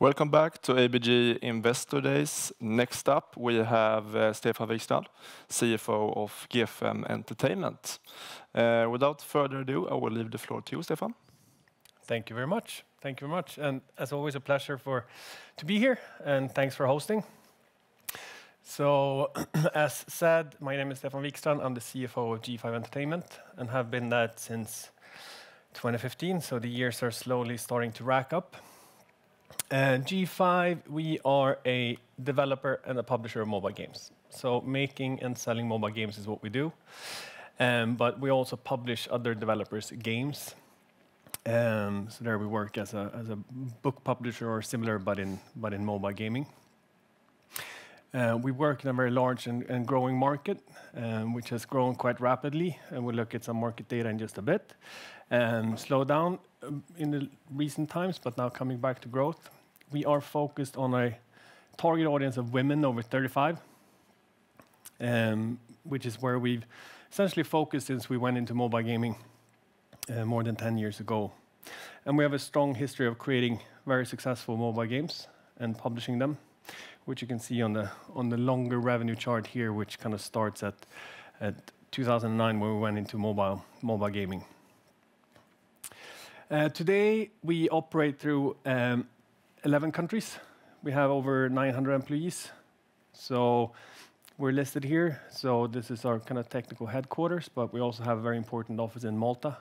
Welcome back to ABG Investor Days. Next up, we have Stefan Wikstrand, CFO of GFM Entertainment. Without further ado, I will leave the floor to you, Stefan. Thank you very much. Thank you very much. And as always, a pleasure to be here, and thanks for hosting. So, as said, my name is Stefan Wikstrand. I'm the CFO of G5 Entertainment and have been that since 2015. So the years are slowly starting to rack up. G5, we are a developer and a publisher of mobile games. So making and selling mobile games is what we do. But we also publish other developers' games. So there we work as a book publisher or similar, but in mobile gaming. We work in a very large and growing market, which has grown quite rapidly. And we'll look at some market data in just a bit. Slow down in the recent times, but now coming back to growth. We are focused on a target audience of women over 35, which is where we've essentially focused since we went into mobile gaming more than 10 years ago. And we have a strong history of creating very successful mobile games and publishing them, which you can see on the longer revenue chart here, which kind of starts at 2009 when we went into mobile gaming. Today, we operate through 11 countries. We have over 900 employees. So we're listed here. So this is our kind of technical headquarters, but we also have a very important office in Malta.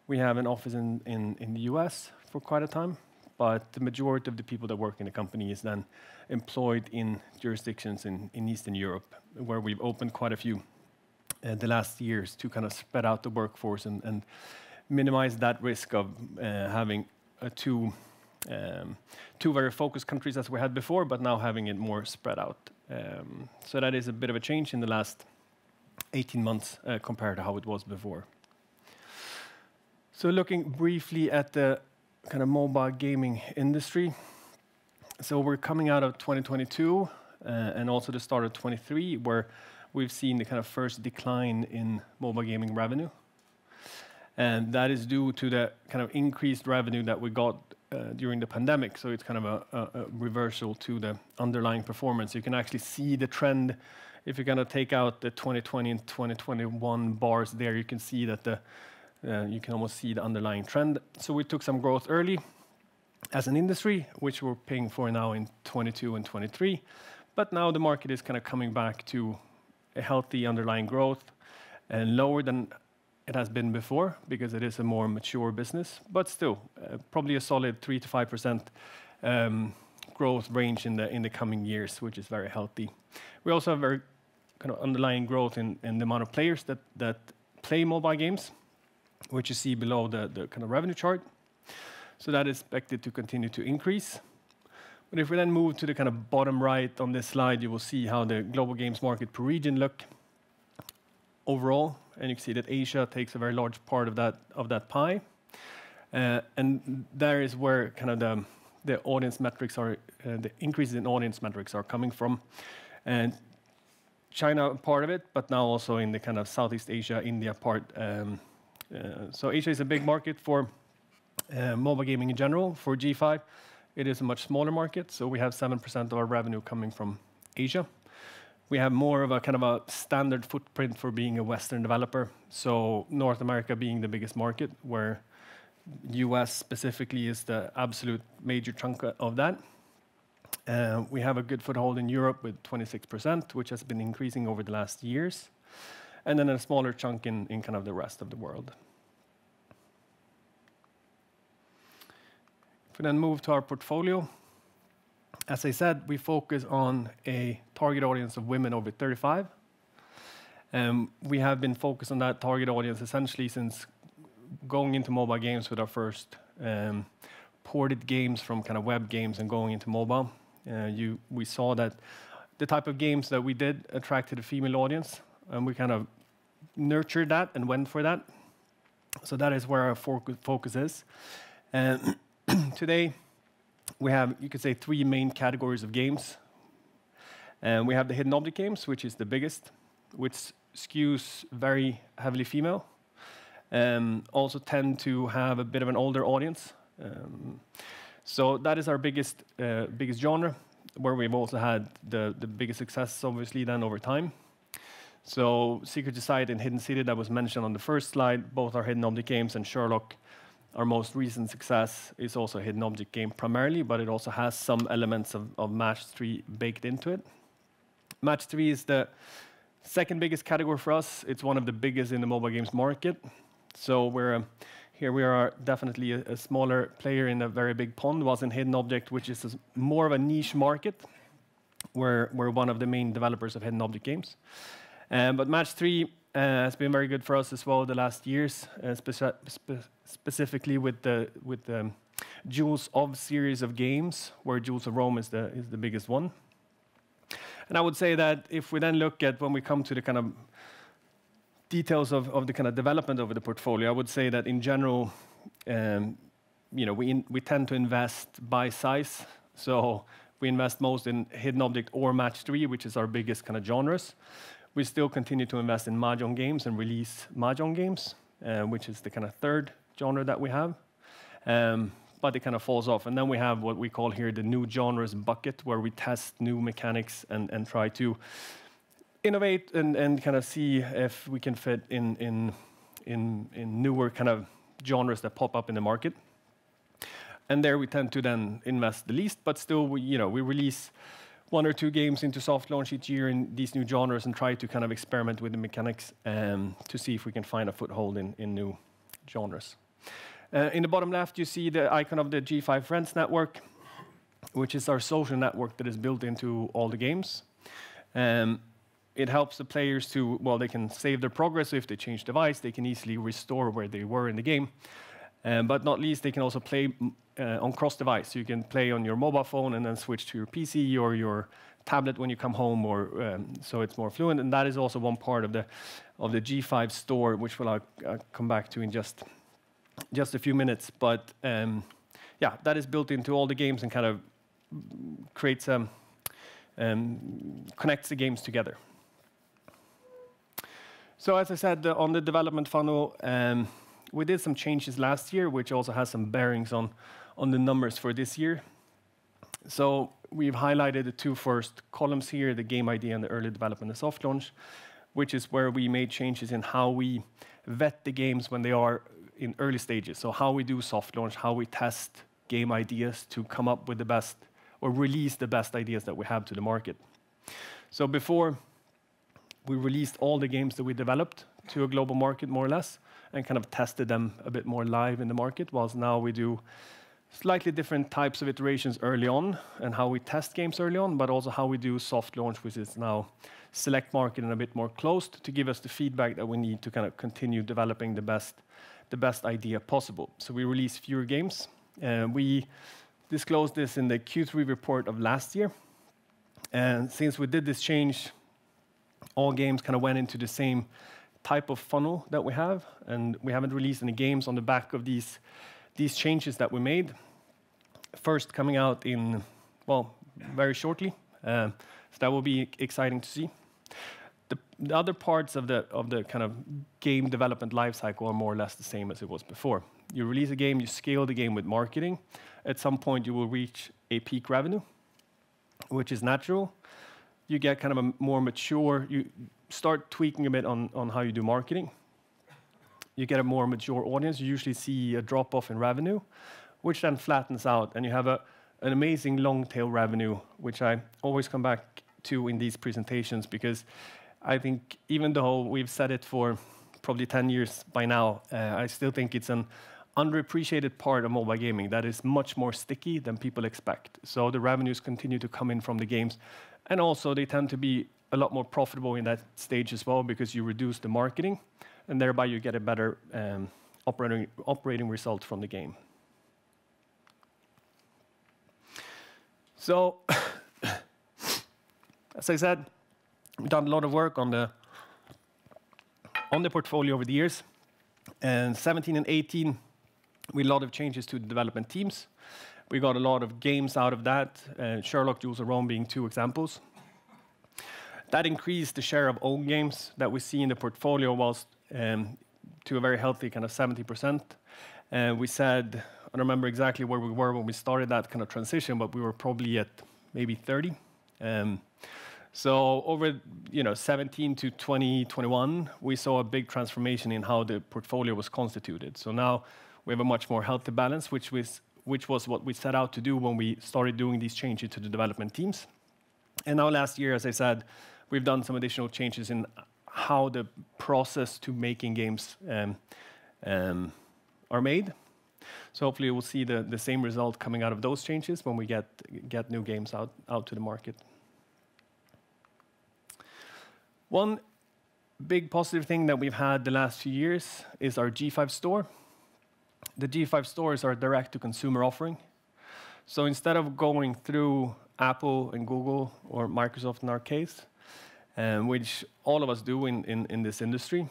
We have an office in the US for quite a time, but the majority of the people that work in the company is then employed in jurisdictions in Eastern Europe, where we've opened quite a few the last years to kind of spread out the workforce and minimize that risk of having two very focused countries as we had before, but now having it more spread out. So that is a bit of a change in the last 18 months compared to how it was before. So looking briefly at the kind of mobile gaming industry. So we're coming out of 2022 and also the start of 23, where we've seen the kind of first decline in mobile gaming revenue. And that is due to the kind of increased revenue that we got during the pandemic. So it's kind of a reversal to the underlying performance. You can actually see the trend. If you're going to take out the 2020 and 2021 bars there, you can see that you can almost see the underlying trend. So we took some growth early as an industry, which we're paying for now in 22 and 23. But now the market is kind of coming back to a healthy underlying growth and lower than it has been before, because it is a more mature business, but still probably a solid 3 to 5% growth range in the coming years, which is very healthy. We also have very kind of underlying growth in the amount of players that play mobile games, which you see below the kind of revenue chart. So that is expected to continue to increase. But if we then move to the kind of bottom right on this slide, you will see how the global games market per region look overall. And you can see that Asia takes a very large part of that pie. And there is where kind of the audience metrics are, the increases in audience metrics are coming from. And China part of it, but now also in the kind of Southeast Asia, India part. So Asia is a big market for mobile gaming in general. For G5, it is a much smaller market. So we have 7% of our revenue coming from Asia. We have more of a kind of a standard footprint for being a Western developer. So North America being the biggest market, where US specifically is the absolute major chunk of that. We have a good foothold in Europe with 26%, which has been increasing over the last years. And then a smaller chunk in kind of the rest of the world. If we then move to our portfolio, as I said, we focus on a target audience of women over 35. We have been focused on that target audience essentially since going into mobile games with our first ported games from kind of web games and going into mobile. We saw that the type of games that we did attracted a female audience, and we kind of nurtured that and went for that. So that is where our focus is. Today, we have, you could say, 3 main categories of games. We have the hidden object games, which is the biggest, which skews very heavily female. Also tend to have a bit of an older audience. So that is our biggest genre, where we've also had the biggest success, obviously, then over time. So Secret Society and Hidden City, that was mentioned on the first slide, both are hidden object games, and Sherlock, our most recent success, is also a hidden object game primarily, but it also has some elements of Match 3 baked into it. Match 3 is the second biggest category for us. It's one of the biggest in the mobile games market. So here we are definitely a smaller player in a very big pond, whilst in hidden object, which is more of a niche market, we're one of the main developers of hidden object games. But Match 3 has been very good for us as well the last years, specifically with the Jewels of series of games, where Jewels of Rome is the biggest one. And I would say that if we then look at when we come to the kind of details of the kind of development of the portfolio, I would say that in general, we tend to invest by size. So we invest most in hidden object or Match 3, which is our biggest kind of genres. We still continue to invest in Mahjong games and release Mahjong games, which is the kind of third genre that we have. But it kind of falls off. And then we have what we call here the new genres bucket, where we test new mechanics and try to innovate and kind of see if we can fit in newer kind of genres that pop up in the market. And there we tend to then invest the least, but still we release 1 or 2 games into soft launch each year in these new genres and try to kind of experiment with the mechanics to see if we can find a foothold in new genres. In the bottom left, you see the icon of the G5 Friends network, which is our social network that is built into all the games. It helps the players to, well, they can save their progress. So if they change device, they can easily restore where they were in the game. But not least, they can also play on cross-device. So you can play on your mobile phone and then switch to your PC or your tablet when you come home, or so it's more fluent. And that is also one part of the G5 store, which I'll come back to in just a few minutes. But yeah, that is built into all the games and kind of creates connects the games together. So as I said, on the development funnel, we did some changes last year, which also has some bearings on the numbers for this year. So we've highlighted the 2 first columns here, the game idea and the early development and soft launch, which is where we made changes in how we vet the games when they are in early stages. So how we do soft launch, how we test game ideas to come up with the best or release the best ideas that we have to the market. So before, we released all the games that we developed to a global market, more or less, and kind of tested them a bit more live in the market, whilst now we do slightly different types of iterations early on and how we test games early on, but also how we do soft launch, which is now select market and a bit more closed to give us the feedback that we need to kind of continue developing the best idea possible. So we release fewer games. We disclosed this in the Q3 report of last year. And since we did this change, all games kind of went into the same type of funnel that we have, and we haven't released any games on the back of these changes that we made. First coming out in, well, very shortly, so that will be exciting to see. The other parts of the kind of game development lifecycle are more or less the same as it was before. You release a game, you scale the game with marketing. At some point, you will reach a peak revenue, which is natural. You get kind of a more mature, you start tweaking a bit on how you do marketing. You get a more mature audience. You usually see a drop-off in revenue, which then flattens out, and you have an amazing long-tail revenue, which I always come back to in these presentations, because I think even though we've said it for probably 10 years by now, I still think it's an underappreciated part of mobile gaming that is much more sticky than people expect. So the revenues continue to come in from the games, and also they tend to be a lot more profitable in that stage as well, because you reduce the marketing, and thereby you get a better operating result from the game. So, as I said, we've done a lot of work on the portfolio over the years. And 17 and 18, we had a lot of changes to the development teams. We got a lot of games out of that, Sherlock, Jewels of Rome being 2 examples. That increased the share of own games that we see in the portfolio, whilst to a very healthy kind of 70%. We said I don't remember exactly where we were when we started that kind of transition, but we were probably at maybe 30. So over 17 to 2021, we saw a big transformation in how the portfolio was constituted. So now we have a much more healthy balance, which was what we set out to do when we started doing these changes to the development teams. And now last year, as I said, we've done some additional changes in how the process to making games are made. So hopefully we'll see the same result coming out of those changes when we get new games out to the market. One big positive thing that we've had the last few years is our G5 store. The G5 store is our direct-to-consumer offering. So instead of going through Apple and Google or Microsoft in our case, which all of us do in this industry,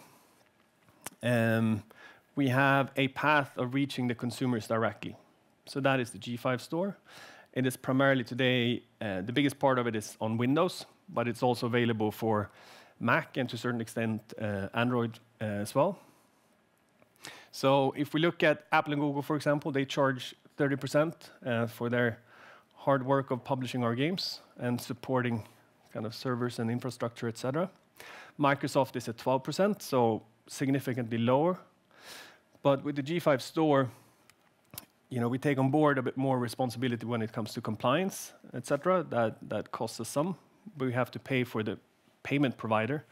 we have a path of reaching the consumers directly. So that is the G5 store. It is primarily today, the biggest part of it is on Windows, but it's also available for Mac and to a certain extent Android as well. So if we look at Apple and Google, for example, they charge 30% for their hard work of publishing our games and supporting kind of servers and infrastructure, etc. Microsoft is at 12%, so significantly lower. But with the G5 store, we take on board a bit more responsibility when it comes to compliance, etc. That costs us some. We have to pay for the payment provider,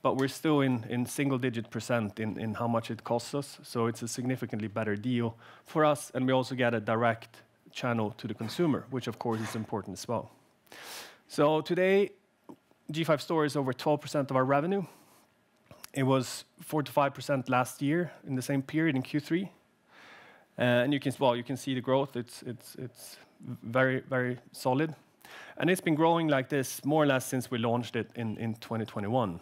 but we're still in single-digit % in how much it costs us. So it's a significantly better deal for us, and we also get a direct channel to the consumer, which of course is important as well. So today, G5 Store is over 12% of our revenue. It was 4 to 5% last year in the same period in Q3. And you can see the growth. It's very, very solid. And it's been growing like this more or less since we launched it in 2021.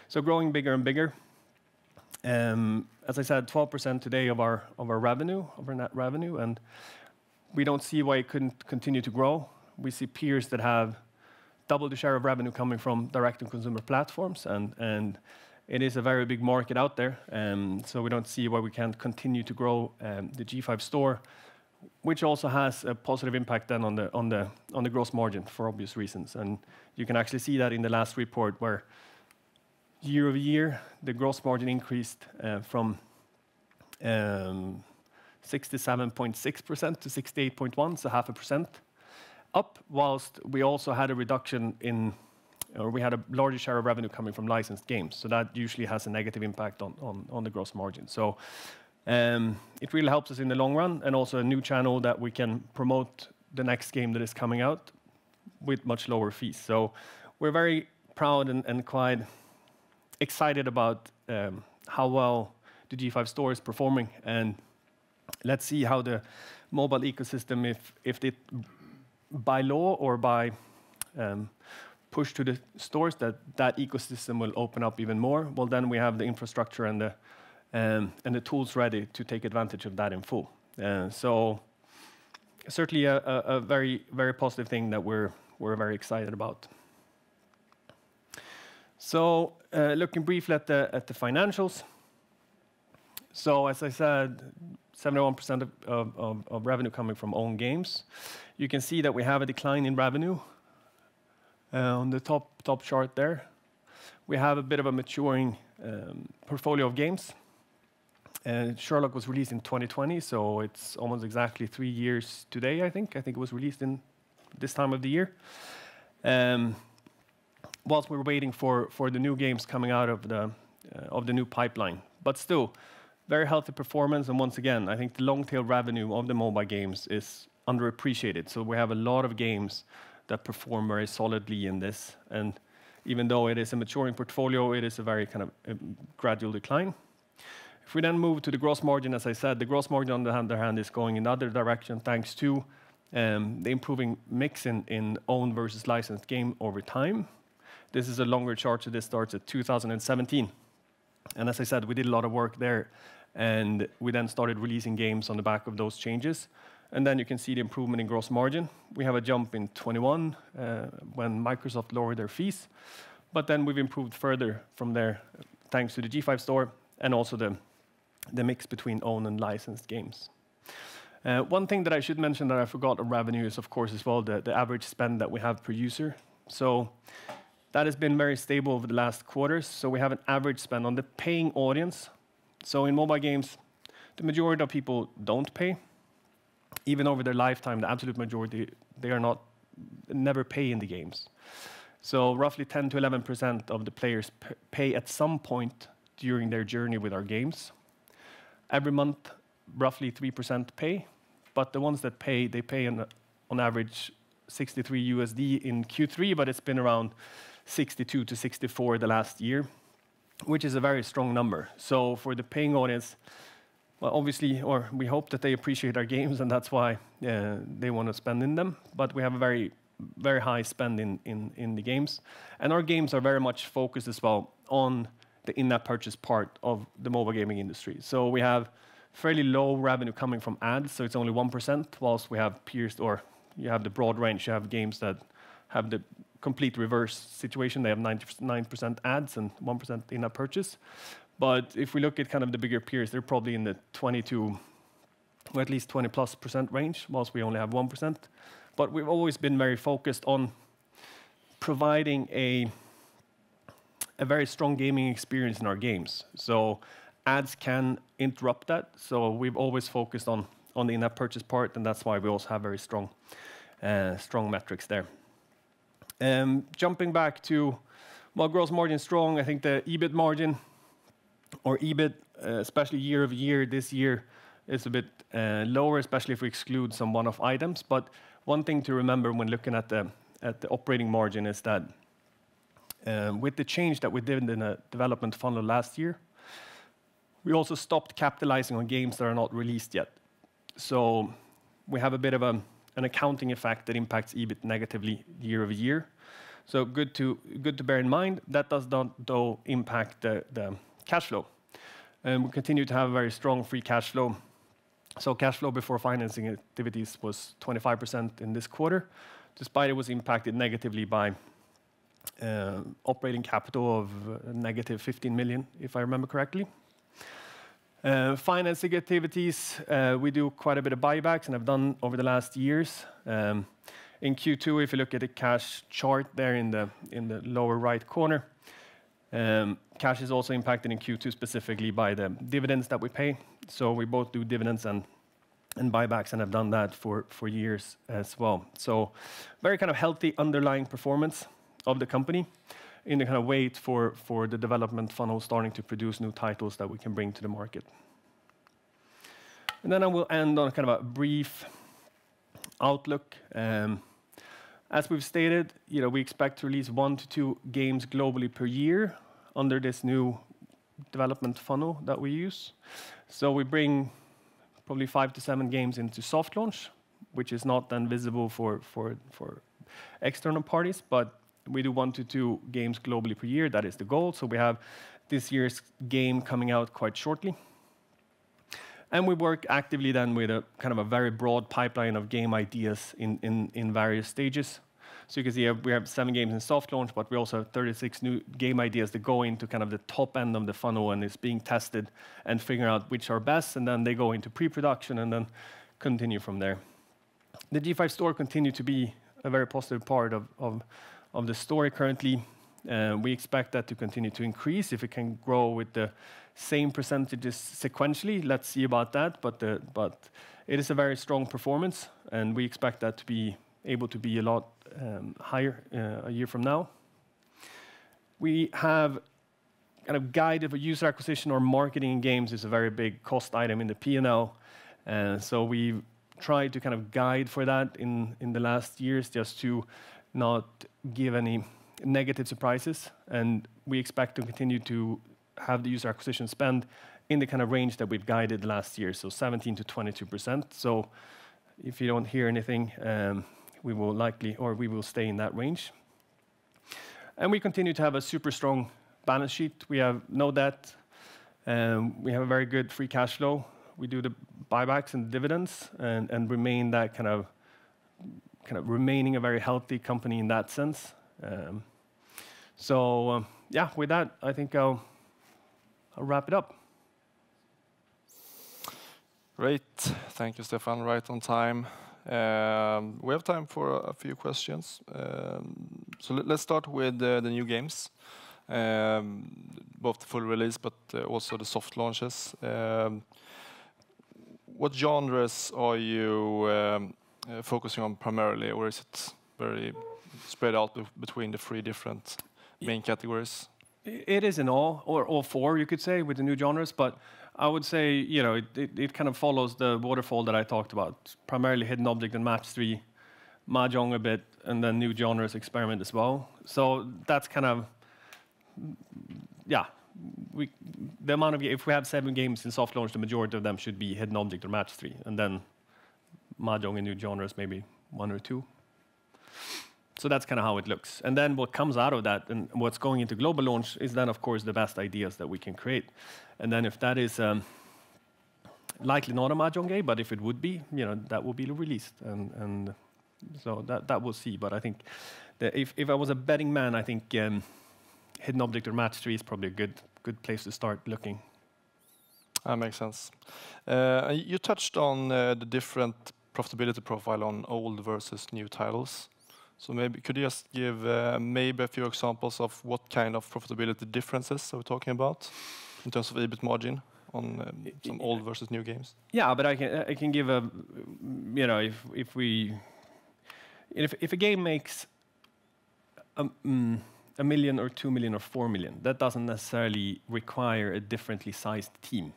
So growing bigger and bigger. As I said, 12% today of our revenue, of our net revenue, and we don't see why it couldn't continue to grow. We see peers that have double the share of revenue coming from direct-to-consumer platforms, and it is a very big market out there. So we don't see why we can't continue to grow the G5 store, which also has a positive impact then on the gross margin for obvious reasons. And you can actually see that in the last report where year over year the gross margin increased from 67.6% to 68.1%, so 0.5% up, whilst we also had a reduction or we had a larger share of revenue coming from licensed games. So that usually has a negative impact on the gross margin. So it really helps us in the long run, and also a new channel that we can promote the next game that is coming out with much lower fees. So we're very proud and quite excited about how well the G5 store is performing, and let's see how the mobile ecosystem, if it by law or by push to the stores, that ecosystem will open up even more. Well, then we have the infrastructure and the tools ready to take advantage of that in full. So certainly a very, very positive thing that we're very excited about. So looking briefly at the financials. So as I said, 71% of revenue coming from own games. You can see that we have a decline in revenue on the top chart there. We have a bit of a maturing portfolio of games. Sherlock was released in 2020, so it's almost exactly 3 years today, I think. I think it was released in this time of the year. Whilst we're waiting for the new games coming out of the new pipeline. But still, very healthy performance, and once again, I think the long-tail revenue of the mobile games is underappreciated. So we have a lot of games that perform very solidly in this, and even though it is a maturing portfolio, it is a very kind of gradual decline. If we then move to the gross margin, as I said, the gross margin on the other hand is going in the other direction thanks to the improving mix in owned versus licensed game over time. This is a longer chart, so this starts at 2017. And as I said, we did a lot of work there, and we then started releasing games on the back of those changes. And then you can see the improvement in gross margin. We have a jump in 21 when Microsoft lowered their fees. But then we've improved further from there thanks to the G5 store and also the mix between owned and licensed games. One thing that I should mention that I forgot of revenue is, of course, as well, the average spend that we have per user. So that has been very stable over the last quarters. So we have an average spend on the paying audience. So in mobile games, the majority of people don't pay. Even over their lifetime, the absolute majority, they never pay in the games. So roughly 10 to 11% of the players pay at some point during their journey with our games. Every month, roughly 3% pay, but the ones that pay, they pay on average 63 USD in Q3, but it's been around 62 to 64 the last year, which is a very strong number. So for the paying audience, well, obviously, or we hope that they appreciate our games, and that's why they want to spend in them. But we have a very, very high spend in the games. And our games are very much focused as well on the in-app purchase part of the mobile gaming industry. So we have fairly low revenue coming from ads, so it's only 1%, whilst we have peers, or you have the broad range. You have games that have the complete reverse situation. They have 99% ads and 1% in-app purchase. But if we look at kind of the bigger peers, they're probably in the 20 to, or at least 20+% range, whilst we only have 1%. But we've always been very focused on providing a very strong gaming experience in our games. So ads can interrupt that. So we've always focused on the in-app purchase part, and that's why we also have very strong metrics there. Jumping back to, well, gross margin strong. I think the EBIT margin, or EBIT, especially year over year, this year is a bit lower, especially if we exclude some one-off items. But one thing to remember when looking at the operating margin is that with the change that we did in the development funnel last year, we also stopped capitalizing on games that are not released yet. So we have a bit of an accounting effect that impacts EBIT negatively year over year. So good to bear in mind. That does not, though, impact the cash flow. And we continue to have a very strong free cash flow. So cash flow before financing activities was 25% in this quarter, despite it was impacted negatively by operating capital of negative 15 million, if I remember correctly. Financing activities, we do quite a bit of buybacks and have done over the last years. In Q2, if you look at the cash chart there in the lower right corner, cash is also impacted in Q2 specifically by the dividends that we pay. So we both do dividends and buybacks, and have done that for years as well. So very kind of healthy underlying performance of the company in the kind of wait for the development funnel starting to produce new titles that we can bring to the market. And then I will end on kind of a brief outlook. As we've stated, we expect to release 1 to 2 games globally per year under this new development funnel that we use. So we bring probably 5 to 7 games into soft launch, which is not then visible for external parties, but we do 1 to 2 games globally per year. That is the goal. So we have this year's game coming out quite shortly. And we work actively then with a kind of a very broad pipeline of game ideas in various stages. So you can see we have 7 games in soft launch, but we also have 36 new game ideas that go into kind of the top end of the funnel and is being tested and figuring out which are best. And then they go into pre-production and then continue from there. The G5 store continues to be a very positive part of the story currently. We expect that to continue to increase if it can grow with the same percentages sequentially. Let's see about that, but it is a very strong performance, and we expect that to be able to be a lot higher a year from now. We have kind of guided for user acquisition or marketing in games is a very big cost item in the P&L, so we've tried to kind of guide for that in the last years just to not give any negative surprises, and we expect to continue to have the user acquisition spend in the kind of range that we've guided last year, so 17 to 22%. So if you don't hear anything, we will stay in that range. And we continue to have a super strong balance sheet. We have no debt. We have a very good free cash flow. We do the buybacks and dividends and remain that kind of remaining a very healthy company in that sense. Yeah, with that, I think I'll wrap it up. Great. Thank you, Stefan. Right on time. We have time for a few questions. So let's start with the new games, both the full release but also the soft launches. What genres are you focusing on primarily, or is it very spread out between the three different main categories? It is in all four, you could say, with the new genres, but I would say, you know, it kind of follows the waterfall that I talked about, primarily hidden object and match 3, mahjong a bit, and then new genres experiment as well. So that's kind of, yeah, the amount of, if we have 7 games in soft launch, the majority of them should be hidden object or match 3, and then mahjong and new genres, maybe 1 or 2. So that's kind of how it looks. And then what comes out of that and what's going into global launch is then, of course, the best ideas that we can create. And then if that is likely not a mahjong game, but if it would be, you know, that will be released. And so that we'll see. But I think that if I was a betting man, I think hidden object or match 3 is probably a good place to start looking. That makes sense. You touched on the different profitability profile on old versus new titles. So maybe could you just give maybe a few examples of what kind of profitability differences are we talking about in terms of EBIT margin on some old versus new games? Yeah, but I can give a, you know, if a game makes $1 million or 2 million or 4 million, that doesn't necessarily require a differently sized team.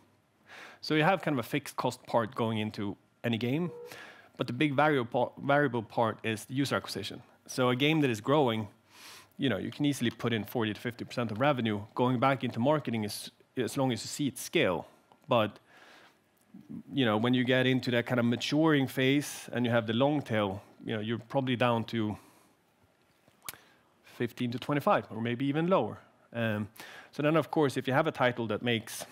So you have kind of a fixed cost part going into any game, but the big variable part is the user acquisition. So a game that is growing, you know, you can easily put in 40 to 50% of revenue. Going back into marketing is as long as you see it scale. But you know, when you get into that kind of maturing phase and you have the long tail, you know, you're probably down to 15 to 25, or maybe even lower. So then, of course, if you have a title that makes,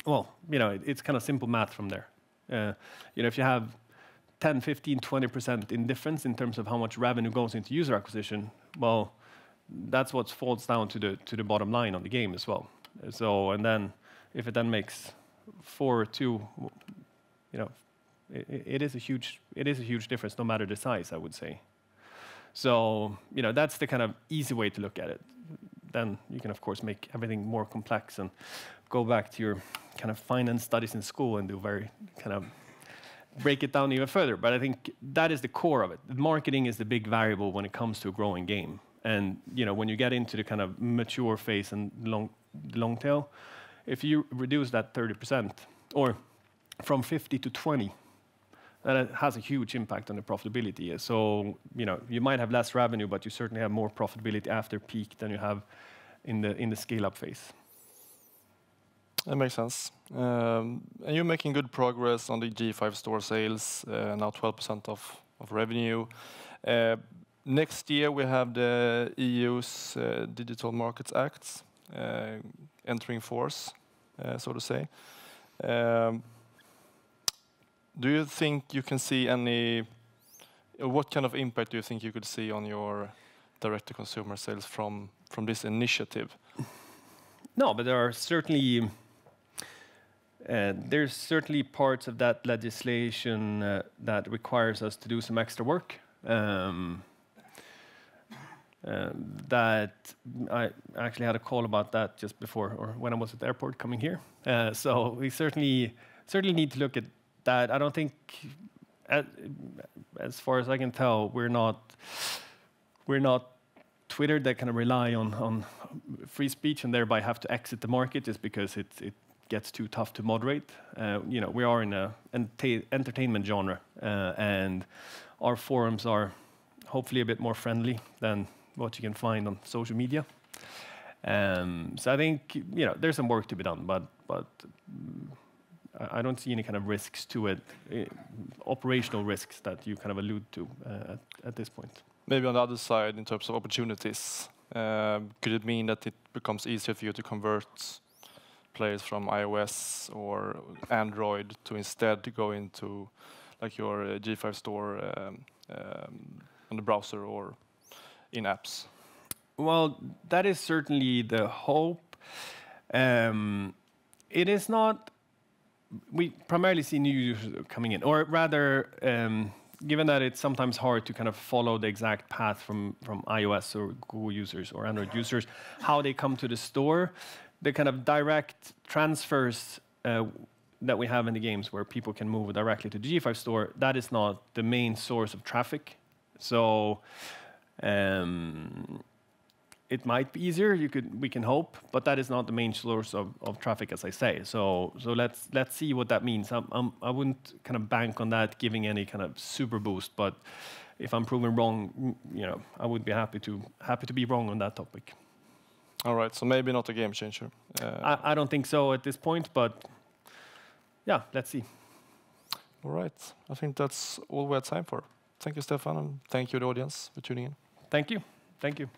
well, you know, it's kind of simple math from there. You know, if you have 10, 15, 20% in difference in terms of how much revenue goes into user acquisition, well, that's what falls down to the bottom line on the game as well. So, and then if it then makes 4 or 2, you know, it is a huge difference, no matter the size, I would say. So, you know, that's the kind of easy way to look at it. Then you can, of course, make everything more complex and go back to your kind of finance studies in school and do very kind of break it down even further. But I think that is the core of it. The marketing is the big variable when it comes to a growing game. And you know, when you get into the kind of mature phase and long tail, if you reduce that 30% or from 50 to 20, that has a huge impact on the profitability. So you know, you might have less revenue, but you certainly have more profitability after peak than you have in the scale-up phase. That makes sense. And you're making good progress on the G5 store sales, now 12% of revenue. Next year we have the EU's Digital Markets Act entering force, so to say. Do you think you can see any, what kind of impact do you think you could see on your direct-to-consumer sales from this initiative? No, but there are certainly there's certainly parts of that legislation that requires us to do some extra work. That I actually had a call about that just before, or when I was at the airport coming here. So we certainly need to look at that. I don't think, as far as I can tell, we're not Twitter that kind of rely on free speech and thereby have to exit the market just because it gets too tough to moderate. You know, we are in an entertainment genre, and our forums are hopefully a bit more friendly than what you can find on social media. So I think, you know, there's some work to be done, but I don't see any kind of risks to it, operational risks that you kind of allude to at this point. Maybe on the other side, in terms of opportunities, could it mean that it becomes easier for you to convert players from iOS or Android to instead go into like your G5 store on the browser or in apps? Well, that is certainly the hope. It is not we primarily see new users coming in, or rather, given that it's sometimes hard to kind of follow the exact path from iOS or Google users or Android users, how they come to the store, the kind of direct transfers that we have in the games where people can move directly to the G5 store, that is not the main source of traffic. So it might be easier, we can hope, but that is not the main source of traffic, as I say. So let's see what that means. I wouldn't kind of bank on that giving any kind of super boost, but if I'm proven wrong, I would be happy to be wrong on that topic. All right, so maybe not a game changer. I don't think so at this point, but yeah, let's see. All right, I think that's all we have time for. Thank you, Stefan, and thank you, the audience, for tuning in. Thank you. Thank you.